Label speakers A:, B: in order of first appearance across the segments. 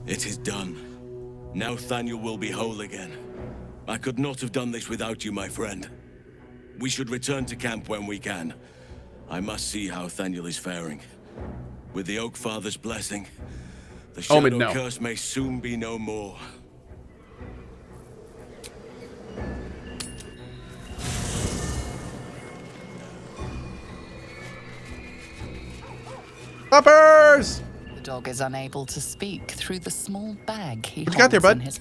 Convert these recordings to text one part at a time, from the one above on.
A: It is done. Now Thaniel will be whole again. I could not have done this without you, my friend. We should return to camp when we can. I must see how Thaniel is faring. With the Oak Father's blessing, the Shadow Curse may soon be no more.
B: Puppers!
C: The dog is unable to speak through the small bag he
B: What you got there, bud?
C: in his...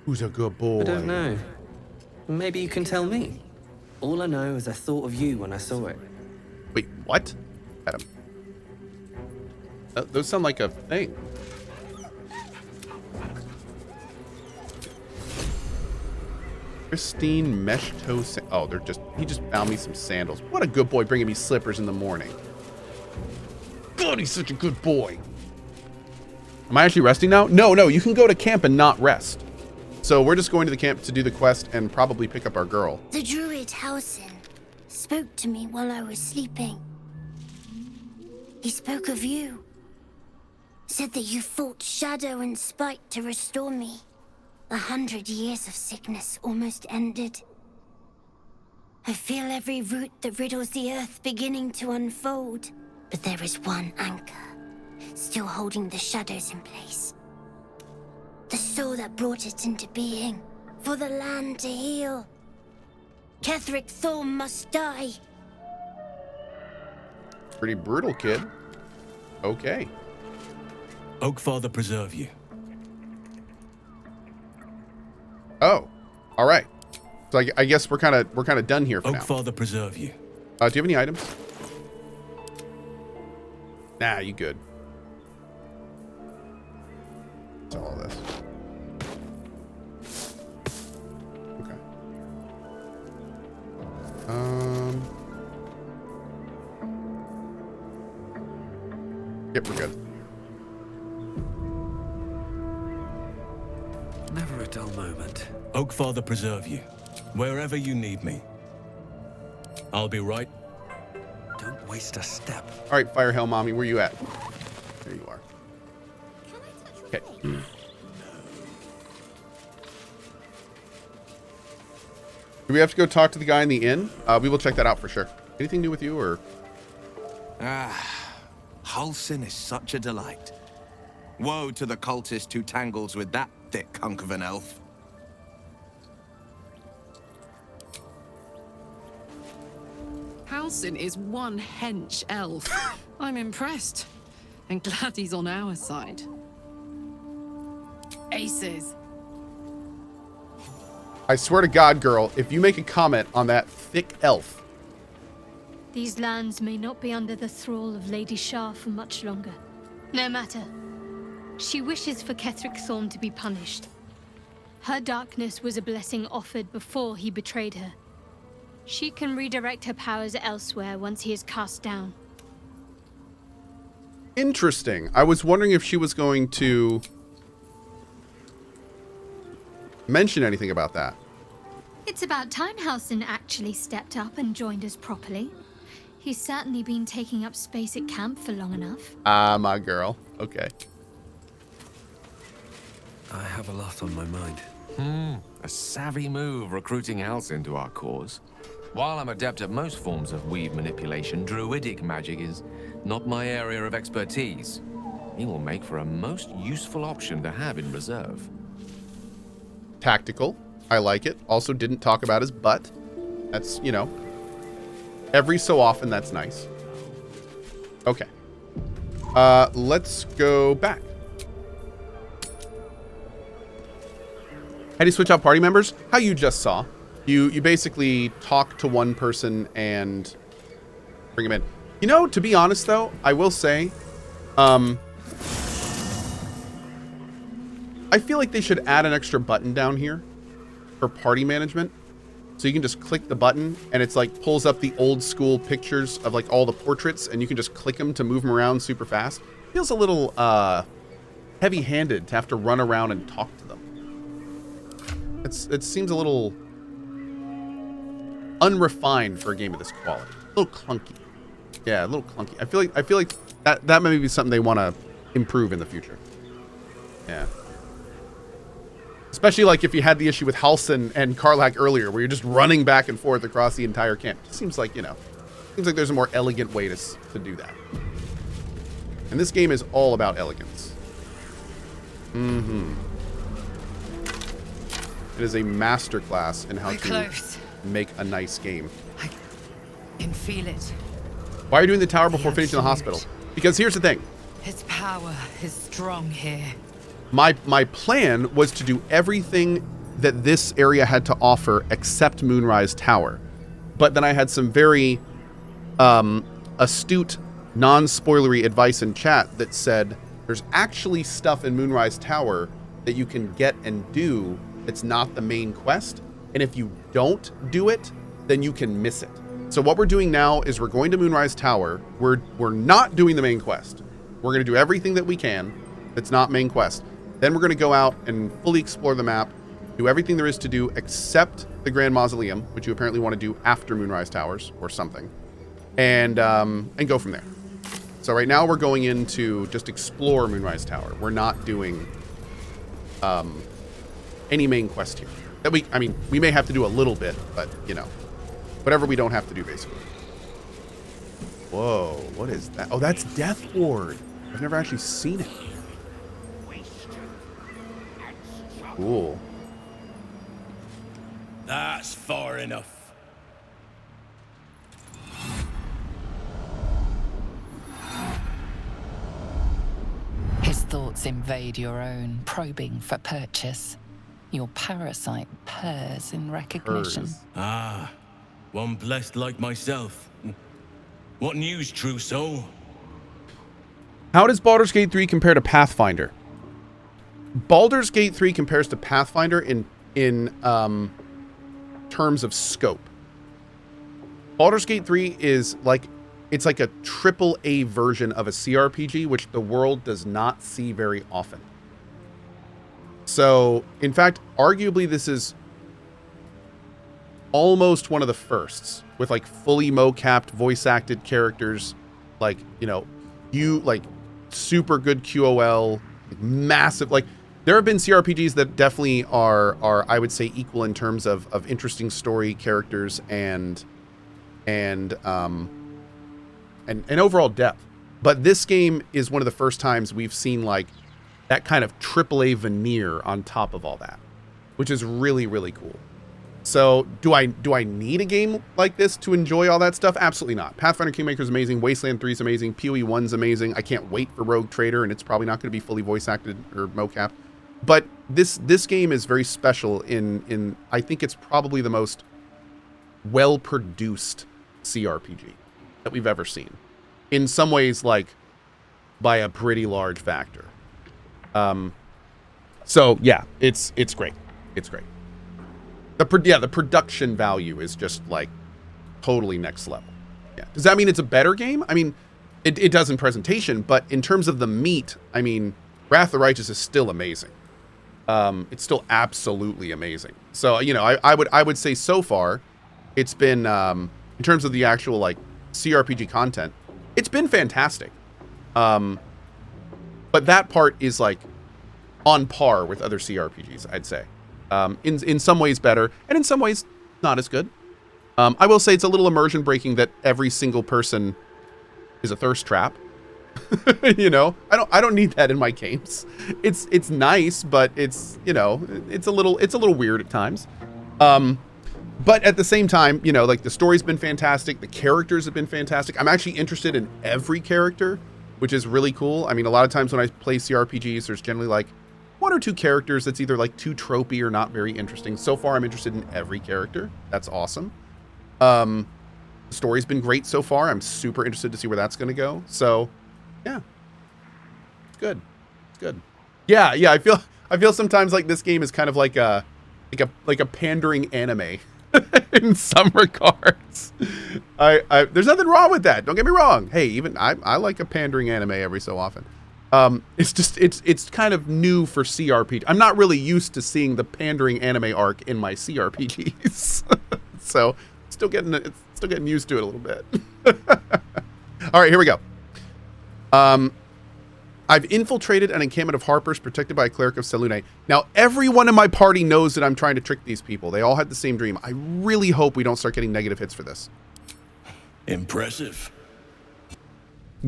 B: Who's a good boy?
D: I don't know. Maybe you can tell me. All I know is I thought of you when I saw it.
B: Wait, what? Adam. Those sound like a thing. Pristine mesh toe. Oh, he just found me some sandals. What a good boy bringing me slippers in the morning. God, he's such a good boy. Am I actually resting now? No, you can go to camp and not rest. So we're just going to the camp to do the quest and probably pick up our girl.
E: The druid Halsin spoke to me while I was sleeping. He spoke of you. Said that you fought shadow and spite to restore me. 100 years of sickness almost ended. I feel every root that riddles the earth beginning to unfold. But there is one anchor, still holding the shadows in place. The soul that brought it into being, for the land to heal. Ketheric Thorm must die.
B: Pretty brutal, kid. Okay.
A: Oak Father preserve you.
B: Oh, all right. So I guess we're kind of done here for now.
A: Oak Father preserve you.
B: Do you have any items? Nah, you good. What's all this? Okay. Yep, we're good.
F: Never a dull moment.
A: Oak Father preserve you. Wherever you need me. I'll be right.
F: Don't waste a step.
B: All right, Firehelm Mommy, where you at? There you are. Okay. Do we have to go talk to the guy in the inn? We will check that out for sure. Anything new with you, or?
G: Halsin is such a delight. Woe to the cultist who tangles with that thick hunk of an elf.
H: Halsin is one hench elf. I'm impressed. And glad he's on our side. Aces.
B: I swear to God, girl, if you make a comment on that thick elf.
I: These lands may not be under the thrall of Lady Shah for much longer. No matter. She wishes for Ketheric Thorm to be punished. Her darkness was a blessing offered before he betrayed her. She can redirect her powers elsewhere once he is cast down.
B: Interesting. I was wondering if she was going to mention anything about that.
I: It's about time Halsin actually stepped up and joined us properly. He's certainly been taking up space at camp for long enough.
B: My girl. Okay.
F: I have a lot on my mind.
J: A savvy move recruiting Halsin to our cause. While I'm adept at most forms of weave manipulation, druidic magic is not my area of expertise. He will make for a most useful option to have in reserve.
B: Tactical. I like it. Also didn't talk about his butt. That's, you know, every so often that's nice. Okay. Let's go back. How do you switch out party members? How you just saw. You basically talk to one person and bring him in. You know, to be honest though, I will say, I feel like they should add an extra button down here for party management. So you can just click the button and it's like pulls up the old school pictures of like all the portraits and you can just click them to move them around super fast. Feels a little heavy-handed to have to run around and talk to them. It seems a little unrefined for a game of this quality. A little clunky. Yeah, a little clunky. I feel like that may be something they want to improve in the future. Yeah. Especially like if you had the issue with Halsin and Karlach earlier, where you're just running back and forth across the entire camp. It seems like, you know, there's a more elegant way to do that. And this game is all about elegance. Mm-hmm. It is a masterclass in how to make a nice game.
C: I can feel it.
B: Why are you doing the tower before finishing the hospital? Because here's the thing.
C: Its power is strong here.
B: My plan was to do everything that this area had to offer except Moonrise Tower. But then I had some very astute, non-spoilery advice in chat that said there's actually stuff in Moonrise Tower that you can get and do that's not the main quest. And if you don't do it, then you can miss it. So what we're doing now is we're going to Moonrise Tower. We're not doing the main quest. We're going to do everything that we can that's not main quest. Then we're going to go out and fully explore the map, do everything there is to do except the Grand Mausoleum, which you apparently want to do after Moonrise Towers or something, and go from there. So right now we're going in to just explore Moonrise Tower. We're not doing any main quest here. We may have to do a little bit, but you know, whatever we don't have to do basically. Whoa, what is that? Oh, that's Death Ward. I've never actually seen it. Cool.
A: That's far enough.
C: His thoughts invade your own, probing for purchase. Your parasite purrs in recognition.
A: Ah, one blessed like myself. What news, true soul?
B: How does Baldur's Gate 3 compare to Pathfinder? Baldur's Gate 3 compares to Pathfinder in terms of scope. Baldur's Gate 3 is like, it's like a AAA version of a CRPG, which the world does not see very often. So, in fact, arguably this is almost one of the firsts with like fully mo-capped voice acted characters, like, you know, super good QOL, massive, like there have been CRPGs that definitely are I would say equal in terms of interesting story, characters, and overall depth. But this game is one of the first times we've seen like that kind of AAA veneer on top of all that, which is really, really cool. So do I need a game like this to enjoy all that stuff? Absolutely not. Pathfinder Kingmaker is amazing. Wasteland 3 is amazing. PoE 1's amazing. I can't wait for Rogue Trader, and it's probably not going to be fully voice acted or mocap. But this game is very special in I think it's probably the most well-produced CRPG that we've ever seen. In some ways, like, by a pretty large factor. So yeah, it's great. It's great. The production value is just like totally next level. Yeah. Does that mean it's a better game? I mean, it does in presentation, but in terms of the meat, I mean, Wrath of the Righteous is still amazing. It's still absolutely amazing. So, you know, I would say so far, it's been, in terms of the actual like CRPG content, it's been fantastic. But that part is like on par with other CRPGs, I'd say. In some ways better, and in some ways not as good. I will say it's a little immersion breaking that every single person is a thirst trap. You know, I don't need that in my games. It's nice, but it's, you know, it's a little weird at times. But at the same time, you know, like the story's been fantastic, the characters have been fantastic. I'm actually interested in every character, which is really cool. I mean, a lot of times when I play CRPGs, there's generally like one or two characters that's either like too tropey or not very interesting. So far, I'm interested in every character. That's awesome. The story's been great so far. I'm super interested to see where that's going to go. So, yeah, it's good. It's good. Yeah. I feel sometimes like this game is kind of like a pandering anime in some regards. There's nothing wrong with that. Don't get me wrong. Hey, even I like a pandering anime every so often. It's just, it's kind of new for CRPG. I'm not really used to seeing the pandering anime arc in my CRPGs. So still getting used to it a little bit. All right, here we go. I've infiltrated an encampment of Harpers protected by a cleric of Selune. Now, everyone in my party knows that I'm trying to trick these people. They all had the same dream. I really hope we don't start getting negative hits for this.
A: Impressive.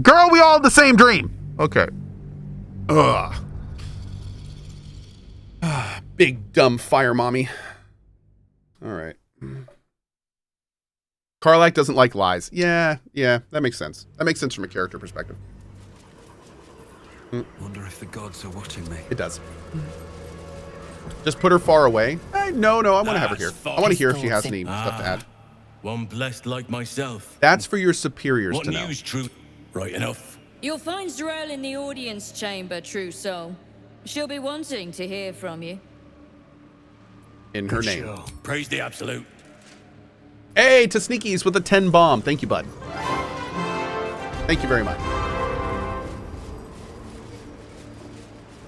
B: Girl, we all had the same dream. Okay. Ugh. Big dumb fire mommy. All right. Karlach doesn't like lies. Yeah, that makes sense. That makes sense from a character perspective.
F: Wonder if the gods are watching me.
B: It does. Just put her far away. No, I want to have her here. I want to hear if she has any stuff to add.
A: One blessed like myself.
B: That's for your superiors
A: What
B: to know.
A: news, true? Right enough.
K: You'll find Z'rell in the audience chamber, true soul. She'll be wanting to hear from you.
B: In her name.
A: Praise the absolute.
B: Hey, to Sneakies with a 10 bomb. Thank you, bud. Thank you very much.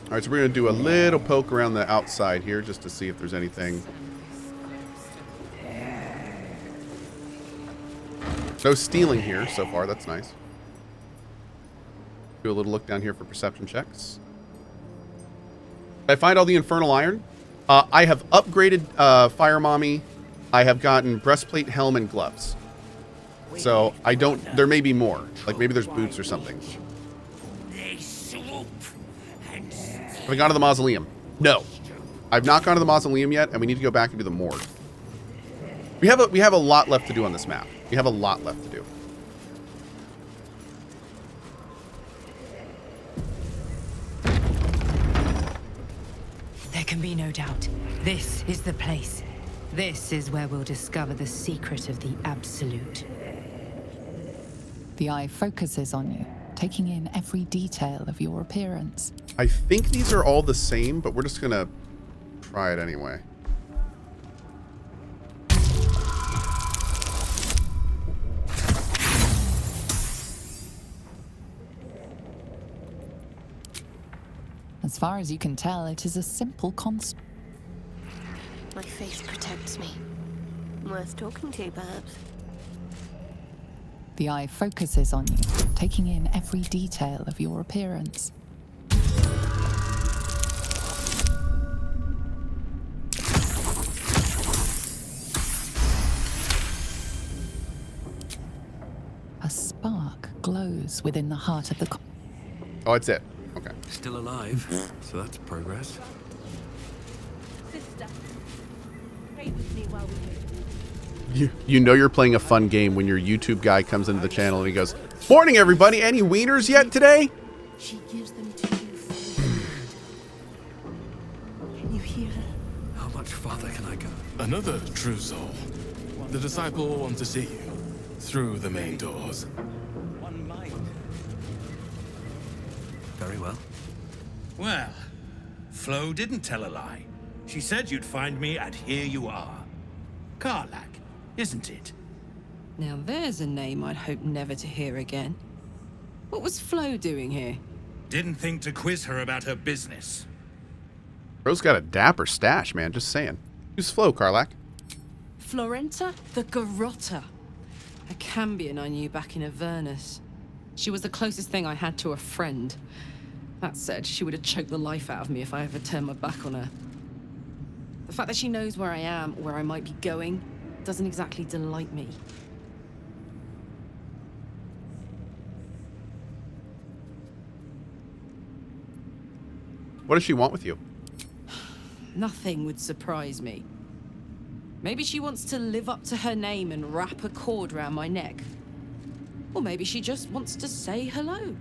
B: All right, so we're going to do a little poke around the outside here just to see if there's anything. No stealing here so far. That's nice. Do a little look down here for perception checks. Did I find all the infernal iron? I have upgraded Fire Mommy. I have gotten breastplate, helm, and gloves. So I don't. There may be more. Like maybe there's boots or something. Have I gone to the mausoleum? No, I've not gone to the mausoleum yet, and we need to go back and do the morgue. We have a lot left to do on this map. We have a lot left to do.
L: There can be no doubt. This is the place. This is where we'll discover the secret of the Absolute.
C: The eye focuses on you, taking in every detail of your appearance.
B: I think these are all the same, but we're just gonna try it anyway.
C: As far as you can tell, it is a simple concept.
M: My face protects me. Worth talking to, perhaps.
C: The eye focuses on you, taking in every detail of your appearance. A spark glows within the heart of the...
B: Oh, it's it. Okay.
F: Still alive, so that's progress.
M: Sister, pray with me while we wait.
B: You know you're playing a fun game when your YouTube guy comes into the channel and he goes, "Morning, everybody. Any wieners yet today?"
M: She gives them to you first. Can you hear her?
F: How much farther can I go?
A: Another true soul. The disciple will want to see you through the main doors.
G: One mind.
F: Very well.
N: Well, Flo didn't tell a lie. She said you'd find me, and here you are. Karlach, isn't it?
H: Now there's a name I'd hope never to hear again. What was Flo doing here?
N: Didn't think to quiz her about her business.
B: Bro's got a dapper stash, man. Just saying. Who's Flo, Karlach?
H: Florenta the Garrotta. A cambion I knew back in Avernus. She was the closest thing I had to a friend. That said, she would have choked the life out of me if I ever turned my back on her. The fact that she knows where I am, where I might be going, doesn't exactly delight me.
B: What does she want with you?
H: Nothing would surprise me. Maybe she wants to live up to her name and wrap a cord around my neck. Or maybe she just wants to say hello.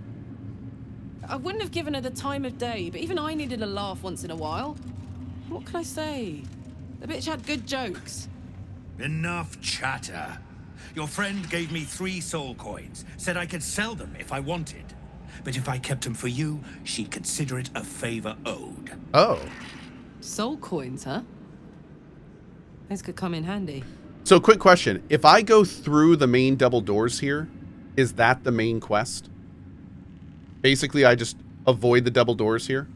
H: I wouldn't have given her the time of day, but even I needed a laugh once in a while. What can I say? The bitch had good jokes.
N: Enough chatter. Your friend gave me 3 soul coins, said I could sell them if I wanted. But if I kept them for you, she'd consider it a favor owed.
B: Oh.
H: Soul coins, huh? Those could come in handy.
B: So, quick question. If I go through the main double doors here, is that the main quest? Basically, I just avoid the double doors here?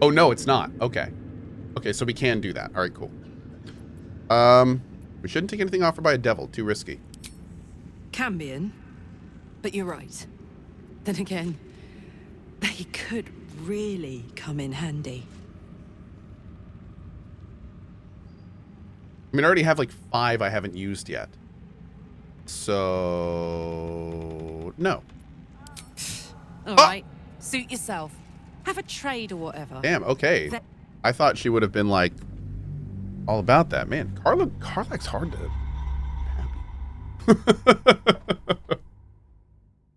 B: Oh, no, it's not. Okay. Okay, so we can do that. All right, cool. We shouldn't take anything offered by a devil. Too risky.
H: Cambion, but you're right. Then again, they could really come in handy.
B: I mean, I already have like 5 I haven't used yet. So... no.
H: All right, suit yourself. Have a trade or whatever.
B: Damn, okay. I thought she would have been like all about that. Man, Karlach's hard to happy.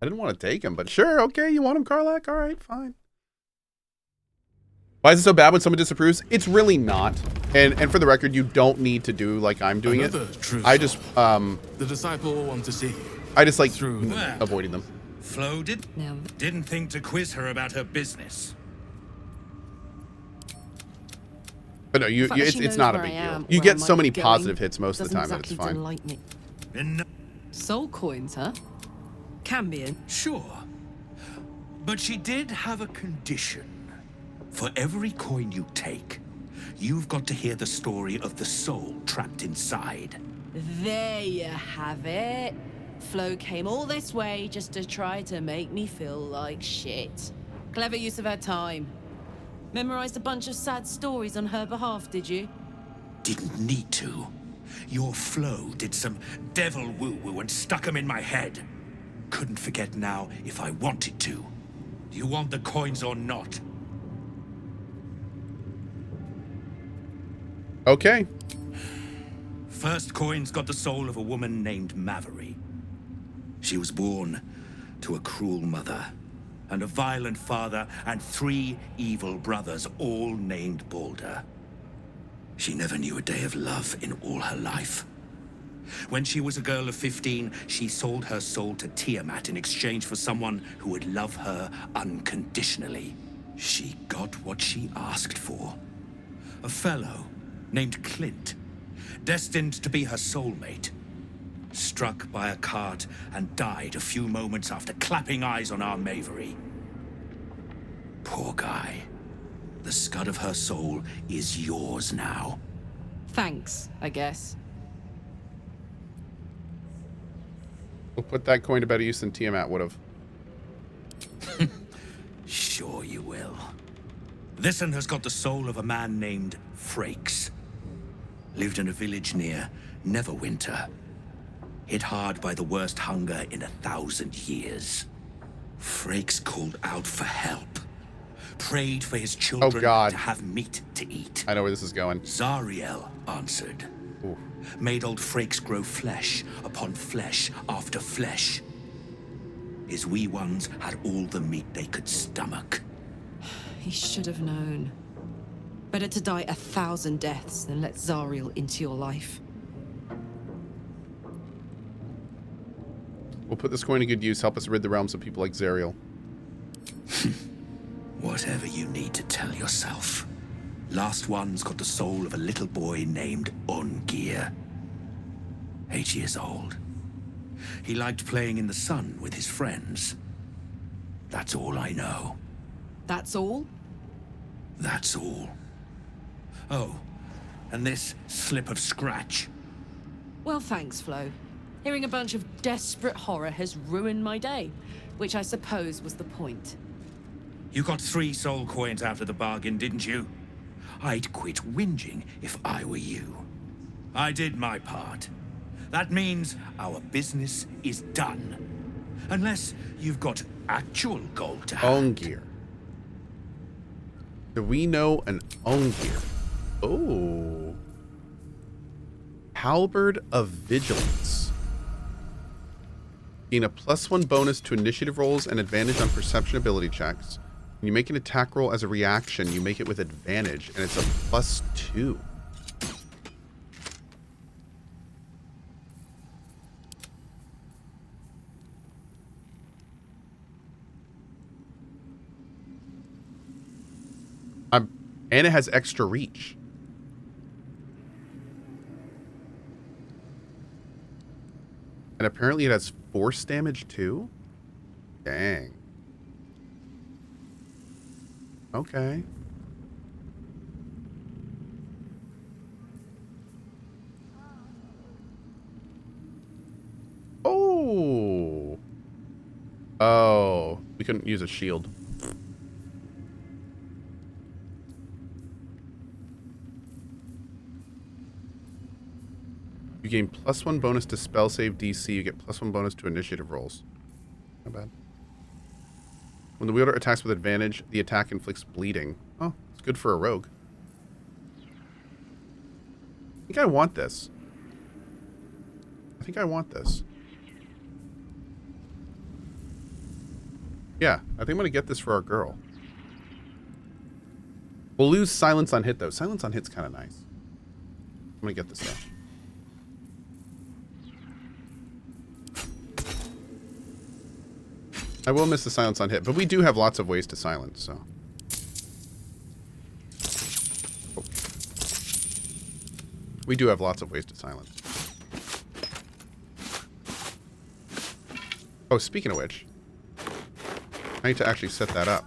B: I didn't want to take him, but sure, okay, you want him, Karlach? All right, fine. Why is it so bad when someone disapproves? It's really not. And for the record, you don't need to do like I'm doing it. I just
A: the disciple will want to see.
B: I just like
N: Well,
B: avoiding them.
N: Flo didn't think to quiz her about her business.
B: But no, it's not a big deal. You get so many positive hits most of the time that it's fine.
H: Soul coins, huh? Cambion.
N: Sure. But she did have a condition. For every coin you take, you've got to hear the story of the soul trapped inside.
H: There you have it. Flo came all this way just to try to make me feel like shit. Clever use of her time. Memorized a bunch of sad stories on her behalf, did you?
N: Didn't need to. Your Flo did some devil woo-woo and stuck 'em in my head. Couldn't forget now if I wanted to. Do you want the coins or not?
B: Okay.
N: First coin's got the soul of a woman named Mavery. She was born to a cruel mother and a violent father and 3 evil brothers, all named Baldur. She never knew a day of love in all her life. When she was a girl of 15, she sold her soul to Tiamat in exchange for someone who would love her unconditionally. She got what she asked for. A fellow named Clint, destined to be her soulmate. Struck by a cart and died a few moments after clapping eyes on our Mavery. Poor guy. The scud of her soul is yours now.
H: Thanks, I guess.
B: We'll put that coin to better use than Tiamat would have.
N: Sure you will. This one has got the soul of a man named Frakes. Lived in a village near Neverwinter. Hit hard by the worst hunger in 1,000 years. Frakes called out for help. Prayed for his children to have meat to eat.
B: I know where this is going.
N: Zariel answered.
B: Ooh.
N: Made old Frakes grow flesh upon flesh after flesh. His wee ones had all the meat they could stomach.
H: He should have known. Better to die 1,000 deaths than let Zariel into your life.
B: We'll put this coin to good use. Help us rid the realms of people like Zariel.
N: Whatever you need to tell yourself. Last one's got the soul of a little boy named Ungir. 8 years old. He liked playing in the sun with his friends. That's all I know.
H: That's all?
N: That's all. Oh, and this slip of scratch.
H: Well, thanks, Flo. Hearing a bunch of desperate horror has ruined my day, which I suppose was the point.
N: You got 3 soul coins out of the bargain, didn't you? I'd quit whinging if I were you. I did my part. That means our business is done. Unless you've got actual gold to hand.
B: Ungir. Do we know an Ungir? Oh. Halberd of Vigilance. Gain a +1 bonus to initiative rolls and advantage on perception ability checks. When you make an attack roll as a reaction, you make it with advantage, and it's a +2. And it has extra reach. And apparently it has force damage too? Dang. Okay. Oh. Oh, we couldn't use a shield. You gain +1 bonus to spell save DC. You get +1 bonus to initiative rolls. Not bad. When the wielder attacks with advantage, the attack inflicts bleeding. Oh, it's good for a rogue. I think I want this. I think I want this. Yeah, I think I'm going to get this for our girl. We'll lose silence on hit, though. Silence on hit's kind of nice. I'm going to get this, though. I will miss the silence on hit, but we do have lots of ways to silence, so. Oh. We do have lots of ways to silence. Oh, speaking of which, I need to actually set that up.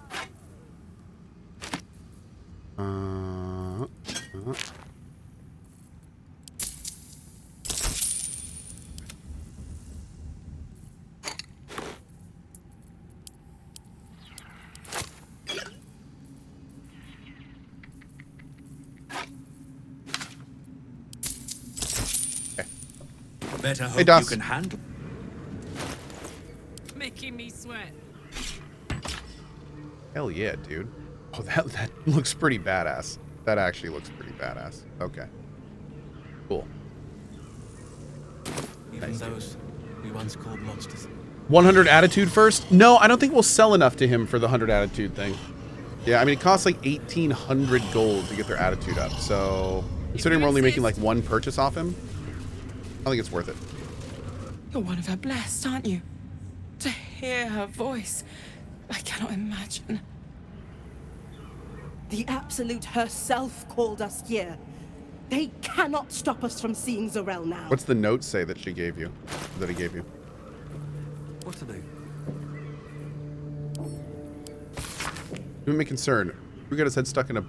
N: Better hope
B: Hey, Das.
N: you can handle.
H: Making me sweat.
B: Hell yeah, dude. Oh, that looks pretty badass. That actually looks pretty badass. Okay. Cool.
A: Even those we once called monsters.
B: 100 attitude first? No, I don't think we'll sell enough to him for the 100 attitude thing. Yeah, I mean, it costs like 1,800 gold to get their attitude up. So, considering we're only making like one purchase off him, I think it's worth it.
H: You're one of her blessed, aren't you? To hear her voice, I cannot imagine.
O: The Absolute herself called us here. They cannot stop us from seeing Zorel now.
B: What's the note say that she gave you? That he gave you?
F: What's the name?
B: Do me concern. We got his head stuck in a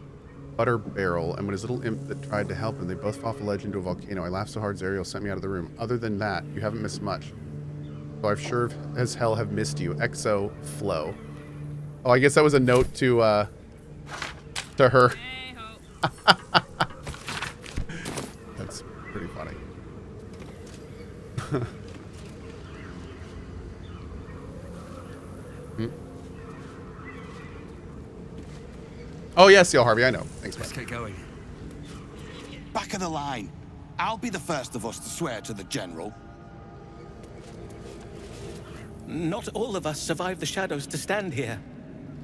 B: butter barrel, and when his little imp that tried to help him, they both fell off a ledge into a volcano. I laughed so hard Zariel sent me out of the room. Other than that, you haven't missed much. So I've sure as hell have missed you. XO Flo. Oh, I guess that was a note to her. That's pretty funny. Oh, yes, Seal Harvey, I know. Thanks, man.
F: Let's get going.
G: Back of the line. I'll be the first of us to swear to the General.
A: Not all of us survived the shadows to stand here.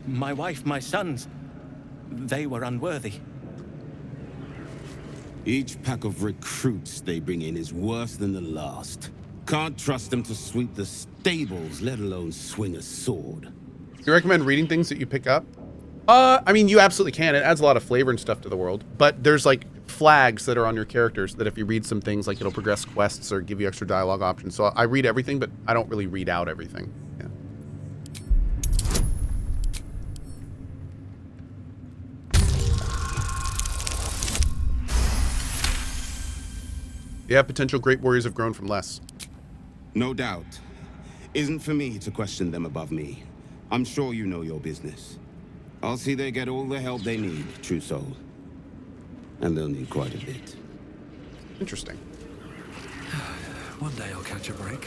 A: My wife, my sons, they were unworthy.
P: Each pack of recruits they bring in is worse than the last. Can't trust them to sweep the stables, let alone swing a sword.
B: Do you recommend reading things that you pick up? I mean, you absolutely can. It adds a lot of flavor and stuff to the world. But there's like flags that are on your characters that if you read some things, like it'll progress quests or give you extra dialogue options. So I read everything, but I don't really read out everything. Yeah. Yeah, potential great warriors have grown from less.
P: No doubt. Isn't for me to question them above me. I'm sure you know your business. I'll see they get all the help they need, true soul. And they'll need quite a bit.
B: Interesting.
F: One day I'll catch a break.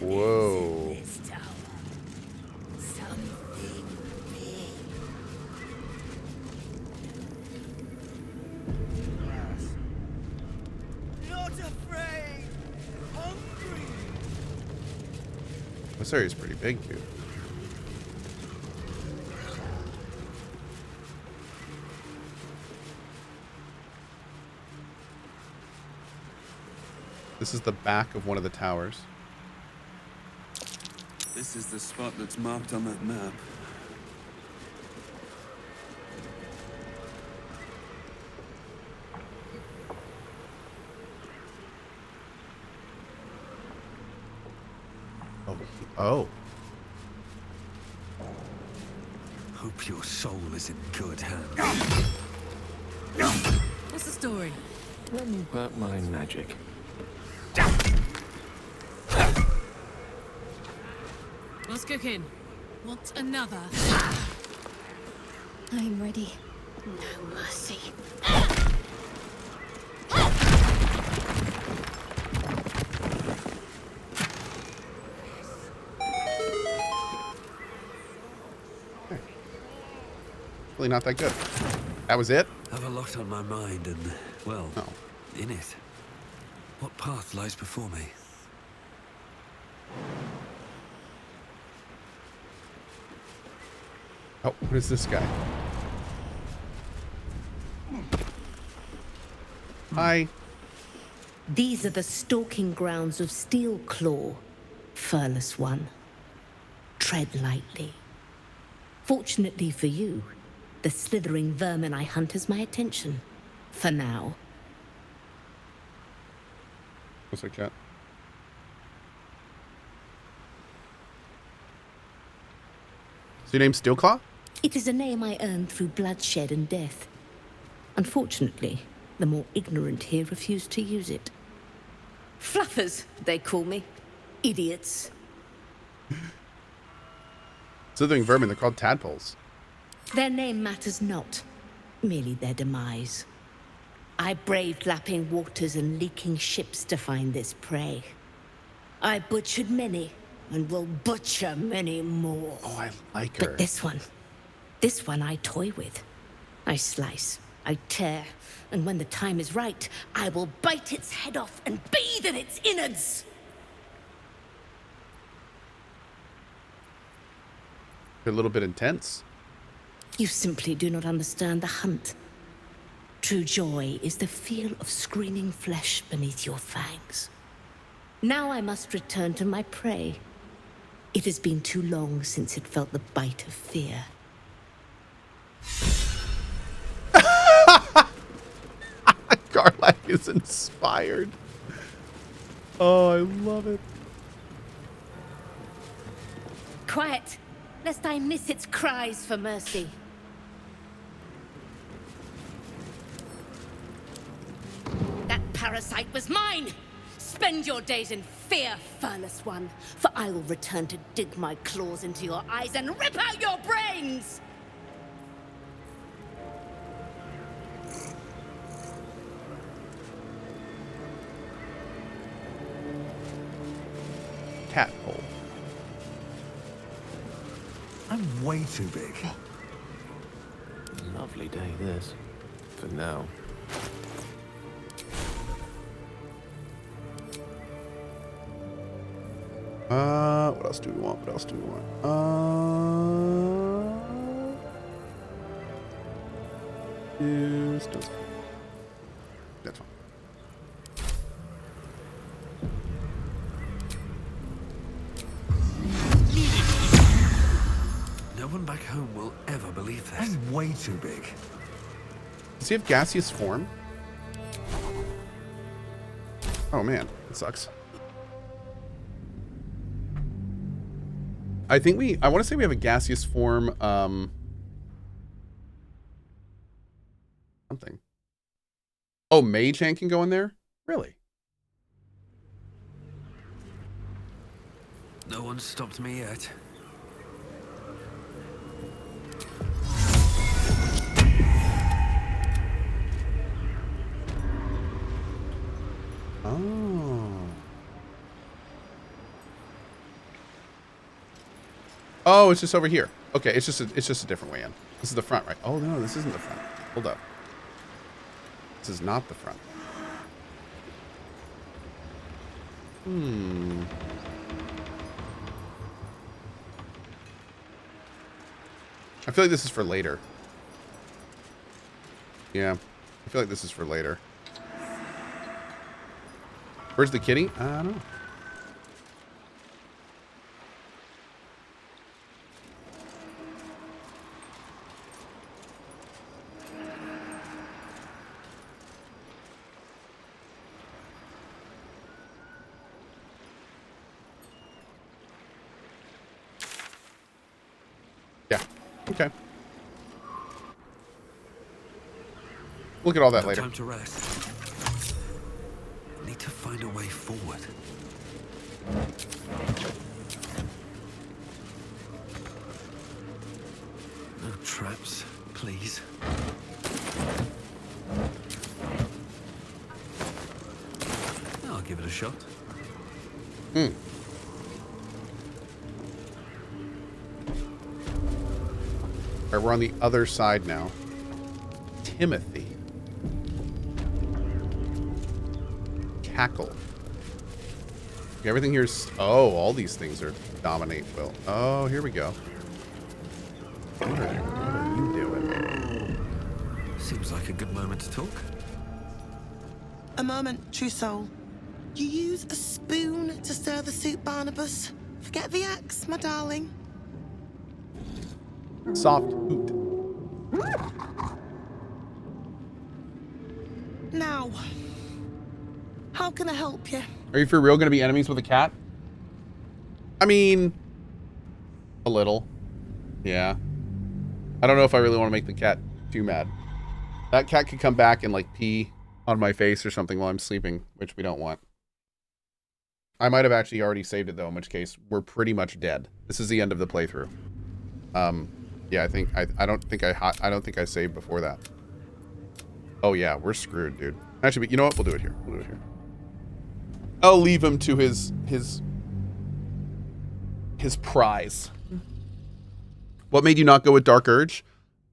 B: Whoa. This area is pretty big, dude. This is the back of one of the towers.
F: This is the spot that's marked on that map.
B: Oh.
F: Hope your soul is in good hands.
H: What's the story?
J: Let me work my magic.
Q: Who's cooking? Want another?
M: I'm ready. No mercy.
B: Really not that good. That was it?
F: I have a lot on my mind and, well, in it. What path lies before me?
B: Oh, what is this guy? Hi.
R: These are the stalking grounds of Steelclaw, furless one. Tread lightly. Fortunately for you, the slithering vermin I hunt has my attention. For now.
B: What's that cat? Is your name Steelclaw?
R: It is a name I earned through bloodshed and death. Unfortunately, the more ignorant here refuse to use it. Fluffers, they call me. Idiots.
B: Slithering vermin, they're called tadpoles.
R: Their name matters not, merely their demise. I braved lapping waters and leaking ships to find this prey. I butchered many, and will butcher many more.
B: Oh, I like her.
R: But this one I toy with. I slice, I tear, and when the time is right, I will bite its head off and bathe in its innards.
B: They're a little bit intense.
R: You simply do not understand the hunt. True joy is the feel of screaming flesh beneath your fangs. Now I must return to my prey. It has been too long since it felt the bite of fear.
B: Garlac is inspired. Oh, I love it.
R: Quiet, lest I miss its cries for mercy. That parasite was mine! Spend your days in fear, furless one, for I will return to dig my claws into your eyes and rip out your brains!
B: Cat hole.
F: I'm way too big.
J: Lovely day, this. For now.
B: What else do we want? What else do we want? That's fine.
F: No one back home will ever believe this. I'm way too big.
B: Does he have gaseous form? Oh man, it sucks. I want to say we have a gaseous form, something. Oh, Mage Hand can go in there? Really?
F: No one's stopped me yet.
B: Oh. Oh, it's just over here. Okay, it's just a different way in. This is the front, right? Oh no, this isn't the front. Hold up. This is not the front. I feel like this is for later. Yeah, I feel like this is for later. Where's the kitty? I don't know. Yeah. Okay. Look at all that
F: No
B: later.
F: time to rest. Need to find a way forward. perhaps, please. I'll give it a shot.
B: Hmm. All right, we're on the other side now. Timothy. Cackle. Okay, everything here's... Oh, all these things are dominate will. Oh, here we go. What are you doing?
F: Seems like a good moment to talk.
S: A moment, true soul. You use a spoon to stir the soup, Barnabas. Forget the axe, my darling.
B: Soft hoot.
S: Now, how can I help you?
B: Are you for real going to be enemies with a cat? I mean, a little. Yeah. I don't know if I really want to make the cat too mad. That cat could come back and like pee on my face or something while I'm sleeping, which we don't want. I might have actually already saved it though, in which case we're pretty much dead. This is the end of the playthrough. Yeah, I don't think I saved before that. Oh yeah, we're screwed, dude. Actually, you know what? We'll do it here. We'll do it here. I'll leave him to his prize. What made you not go with Dark Urge?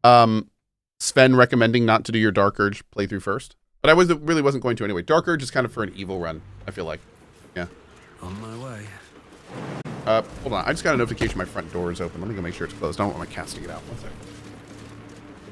B: Sven recommending not to do your Dark Urge playthrough first. But I really wasn't going to anyway. Dark Urge is kind of for an evil run, I feel like. Yeah.
F: On my way.
B: Hold on. I just got a notification my front door is open. Let me go make sure it's closed. I don't want my cat to get out. One second.